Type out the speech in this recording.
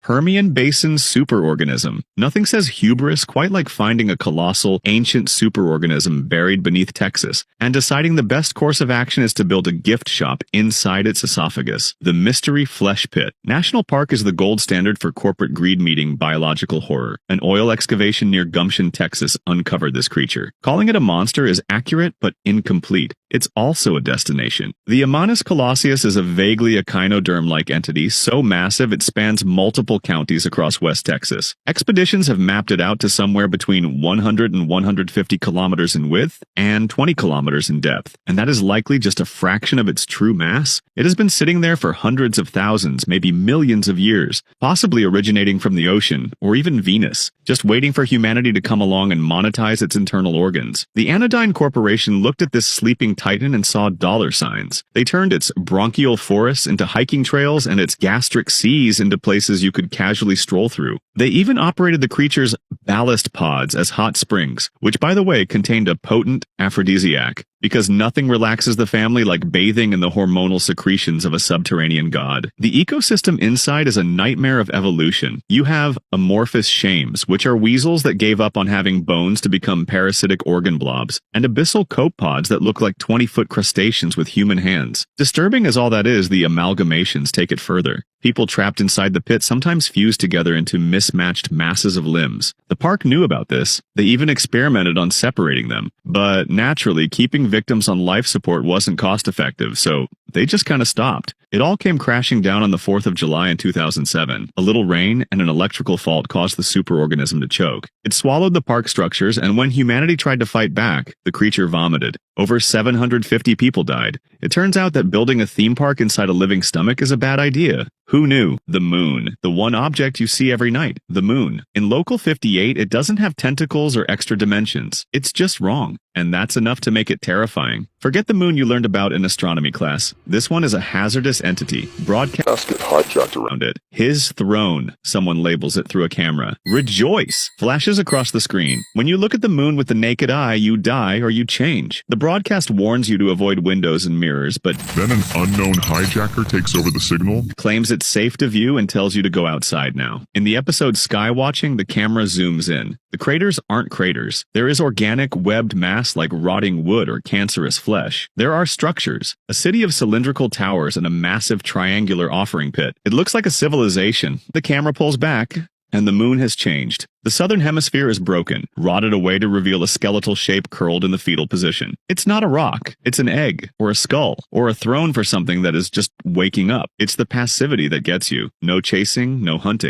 Permian Basin superorganism. Nothing says hubris quite like finding a colossal, ancient superorganism buried beneath Texas and deciding the best course of action is to build a gift shop inside its esophagus. The Mystery Flesh Pit. National Park is the gold standard for corporate greed meeting biological horror. An oil excavation near Gumption, Texas uncovered this creature. Calling it a monster is accurate but incomplete. It's also a destination. The Amanus colossius is a vaguely echinoderm-like entity so massive it spans multiple counties across West Texas. Expeditions have mapped it out to somewhere between 100 and 150 kilometers in width and 20 kilometers in depth, and that is likely just a fraction of its true mass. It has been sitting there for hundreds of thousands, maybe millions of years, possibly originating from the ocean or even Venus, just waiting for humanity to come along and monetize its internal organs. The Anodyne Corporation looked at this sleeping titan and saw dollar signs. They turned its bronchial forests into hiking trails and its gastric seas into places you could casually stroll through. They even operated the creature's ballast pods as hot springs, which by the way contained a potent aphrodisiac, because nothing relaxes the family like bathing in the hormonal secretions of a subterranean god. The ecosystem inside is a nightmare of evolution. You have amorphous shames, which are weasels that gave up on having bones to become parasitic organ blobs, and abyssal copepods that look like 20-foot crustaceans with human hands. Disturbing as all that is, the amalgamations take it further. People trapped inside the pit sometimes fuse together into mismatched masses of limbs. The park knew about this. They even experimented on separating them. But naturally, keeping victims on life support wasn't cost-effective, so they just kind of stopped. It all came crashing down on the 4th of July in 2007. A little rain and an electrical fault caused the superorganism to choke. It swallowed the park structures, and when humanity tried to fight back, the creature vomited. Over 750 people died. It turns out that building a theme park inside a living stomach is a bad idea. Who knew? The moon. The one object you see every night. The moon. In Local 58, it doesn't have tentacles or extra dimensions. It's just wrong. And that's enough to make it terrifying. Forget the moon you learned about in astronomy class. This one is a hazardous entity. Broadcast get hijacked around it. His throne, someone labels it through a camera. Rejoice! Flashes across the screen. When you look at the moon with the naked eye, you die or you change. The broadcast warns you to avoid windows and mirrors, but then an unknown hijacker takes over the signal, claims it's safe to view and tells you to go outside now. In the episode Skywatching, the camera zooms in. The craters aren't craters. There is organic webbed mass like rotting wood or cancerous flesh. There are structures, a city of cylindrical towers and a massive triangular offering pit. It looks like a civilization. The camera pulls back, and the moon has changed. The southern hemisphere is broken, rotted away to reveal a skeletal shape curled in the fetal position. It's not a rock. It's an egg, or a skull, or a throne for something that is just waking up. It's the passivity that gets you. No chasing, no hunting.